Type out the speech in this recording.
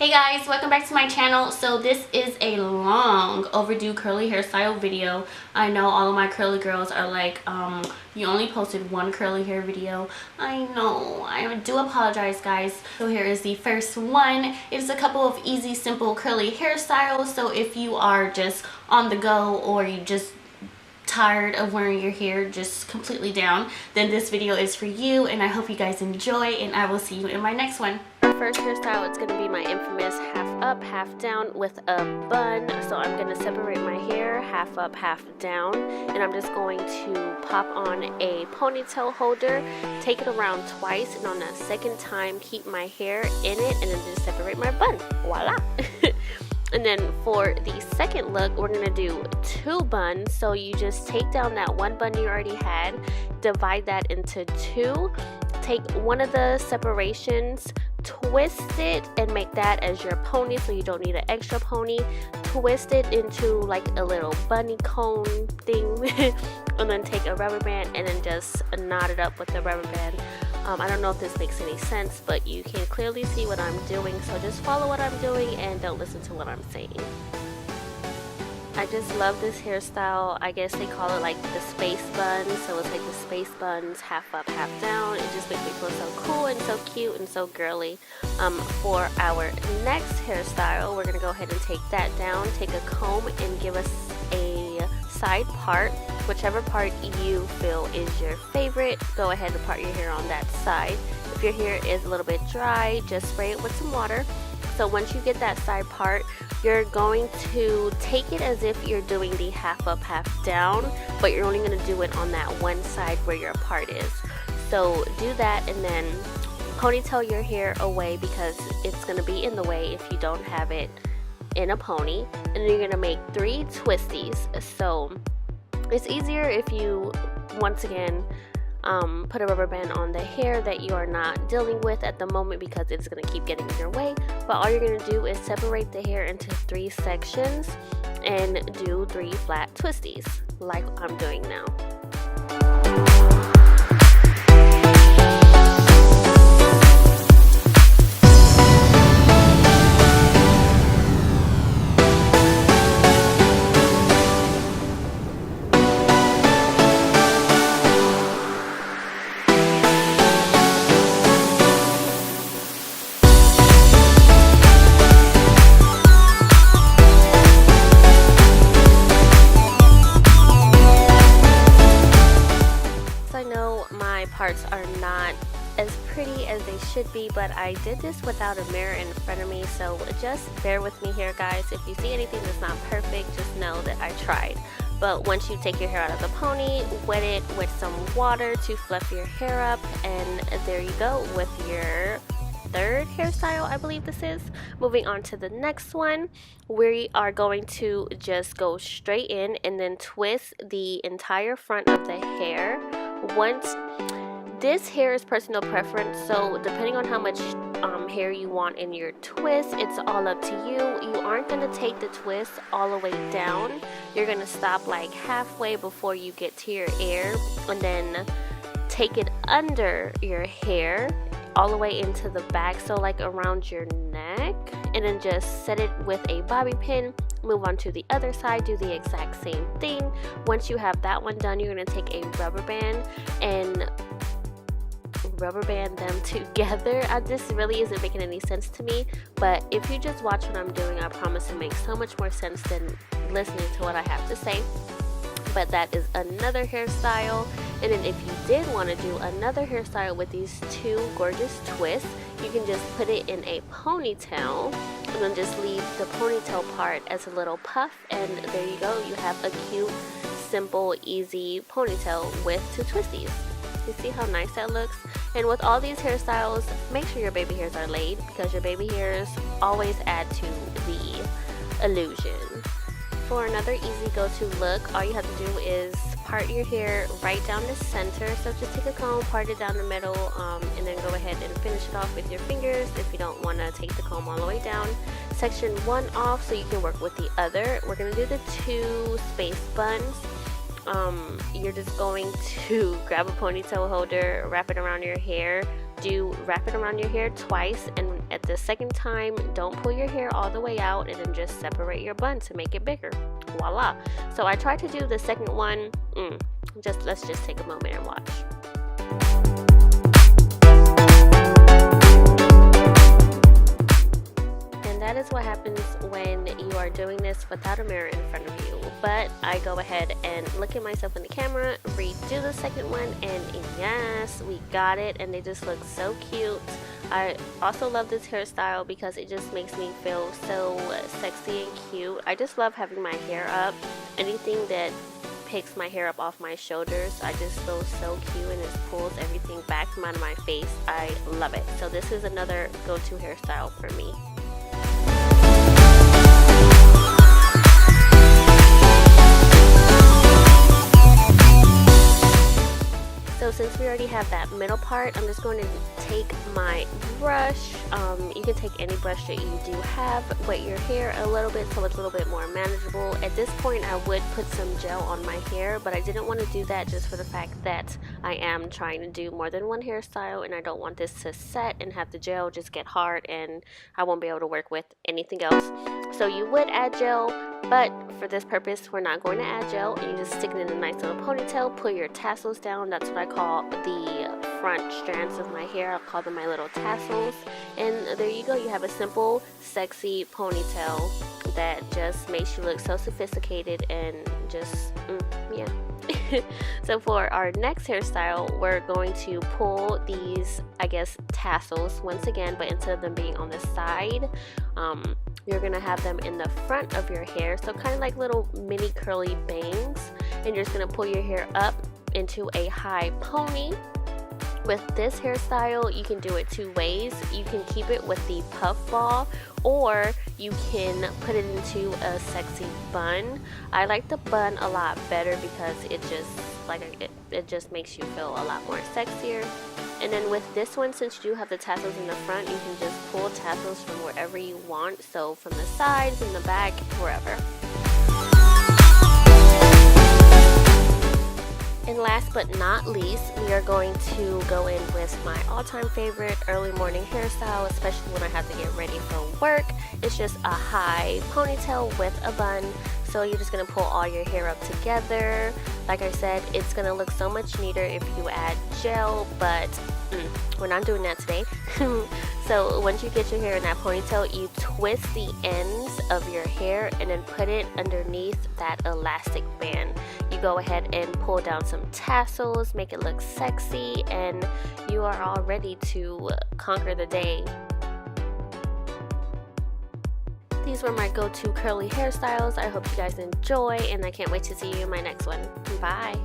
Hey guys, welcome back to my channel. So this is a long overdue curly hairstyle video. I know all of my curly girls are like, you only posted one curly hair video. I know, I do apologize guys. So here is the first one. It's a couple of easy, simple curly hairstyles. So if you are just on the go or you just tired of wearing your hair just completely down, then this video is for you, and I hope you guys enjoy, and I will see you in my next one. First hairstyle, it's going to be my infamous half up, half down with a bun. So I'm going to separate my hair half up, half down, and I'm just going to pop on a ponytail holder, take it around twice, and on that second time keep my hair in it and then just separate my bun. Voila. And then for the second look, we're going to do two buns. So you just take down that one bun you already had, divide that into two, take one of the separations, twist it and make that as your pony, so you don't need an extra pony. Twist it into like a little bunny cone thing and then take a rubber band and then just knot it up with the rubber band. I don't know if this makes any sense, but you can clearly see what I'm doing, so just follow what I'm doing and don't listen to what I'm saying. I just love this hairstyle. I guess they call it like the space buns, so it's like the space buns half up, half down. It just makes me feel so cool and so cute and so girly. For our next hairstyle, we're going to go ahead and take that down, take a comb and give us a side part. Whichever part you feel is your favorite, go ahead and part your hair on that side. If your hair is a little bit dry, just spray it with some water. So once you get that side part, you're going to take it as if you're doing the half up, half down, but you're only going to do it on that one side where your part is. So do that and then ponytail your hair away because it's going to be in the way if you don't have it in a pony. And then you're going to make 3 twisties. So it's easier if you, once again, put a rubber band on the hair that you are not dealing with at the moment because it's going to keep getting in your way. But all you're going to do is separate the hair into 3 sections and do 3 flat twisties like I'm doing now. Parts are not as pretty as they should be, but I did this without a mirror in front of me, so just bear with me here guys. If you see anything that's not perfect, just know that I tried. But once you take your hair out of the pony, wet it with some water to fluff your hair up, and there you go with your third hairstyle, I believe this is. Moving on to the next one, we are going to just go straight in and then twist the entire front of the hair. Once this hair is personal preference, so depending on how much hair you want in your twist, it's all up to you. You aren't going to take the twist all the way down. You're going to stop like halfway before you get to your ear and then take it under your hair all the way into the back, so like around your neck, and then just set it with a bobby pin. Move on to the other side, do the exact same thing. Once you have that one done, you're going to take a rubber band and rubber band them together. This really isn't making any sense to me, but if you just watch what I'm doing, I promise it makes so much more sense than listening to what I have to say. But that is another hairstyle. And then if you did want to do another hairstyle with these 2 gorgeous twists, you can just put it in a ponytail and then just leave the ponytail part as a little puff, and there you go. You have a cute, simple, easy ponytail with 2 twisties. You see how nice that looks? And with all these hairstyles, make sure your baby hairs are laid because your baby hairs always add to the illusion. For another easy go-to look, all you have to do is part your hair right down the center. So just take a comb, part it down the middle, and then go ahead and finish it off with your fingers if you don't want to take the comb all the way down. Section 1 off so you can work with the other. We're going to do the 2 space buns. You're just going to grab a ponytail holder, wrap it around your hair, wrap it around your hair twice, and at the second time, don't pull your hair all the way out and then just separate your bun to make it bigger. Voila. So I tried to do the second one. Let's just take a moment and watch. That is what happens when you are doing this without a mirror in front of you. But I go ahead and look at myself in the camera, redo the second one, and yes, we got it, and they just look so cute. I also love this hairstyle because it just makes me feel so sexy and cute. I just love having my hair up. Anything that picks my hair up off my shoulders, I just feel so cute, and it pulls everything back from out of my face. I love it. So this is another go-to hairstyle for me. So since we already have that middle part, I'm just going to take my brush. You can take any brush that you do have, wet your hair a little bit so it's a little bit more manageable. At this point, I would put some gel on my hair, but I didn't want to do that just for the fact that I am trying to do more than one hairstyle, and I don't want this to set and have the gel just get hard and I won't be able to work with anything else. So you would add gel, but for this purpose, we're not going to add gel. You just stick it in a nice little ponytail, pull your tassels down. That's what I call the front strands of my hair. I'll call them my little tassels. And there you go. You have a simple, sexy ponytail that just makes you look so sophisticated and just, yeah. So for our next hairstyle, we're going to pull these, I guess, tassels once again, but instead of them being on the side, you're gonna have them in the front of your hair, so kind of like little mini curly bangs, and you're just gonna pull your hair up into a high pony. With this hairstyle, you can do it two ways. You can keep it with the puff ball, or you can put it into a sexy bun. I like the bun a lot better because it just makes you feel a lot more sexier. And then with this one, since you do have the tassels in the front, you can just pull tassels from wherever you want, so from the sides, from the back, wherever. And last but not least, we are going to go in with my all-time favorite early morning hairstyle, especially when I have to get ready for work. It's just a high ponytail with a bun. So you're just going to pull all your hair up together. Like I said, it's going to look so much neater if you add gel, but we're not doing that today. So once you get your hair in that ponytail, you twist the ends of your hair and then put it underneath that elastic band. You go ahead and pull down some tassels, make it look sexy, and you are all ready to conquer the day. These were my go-to curly hairstyles. I hope you guys enjoy, and I can't wait to see you in my next one. Bye!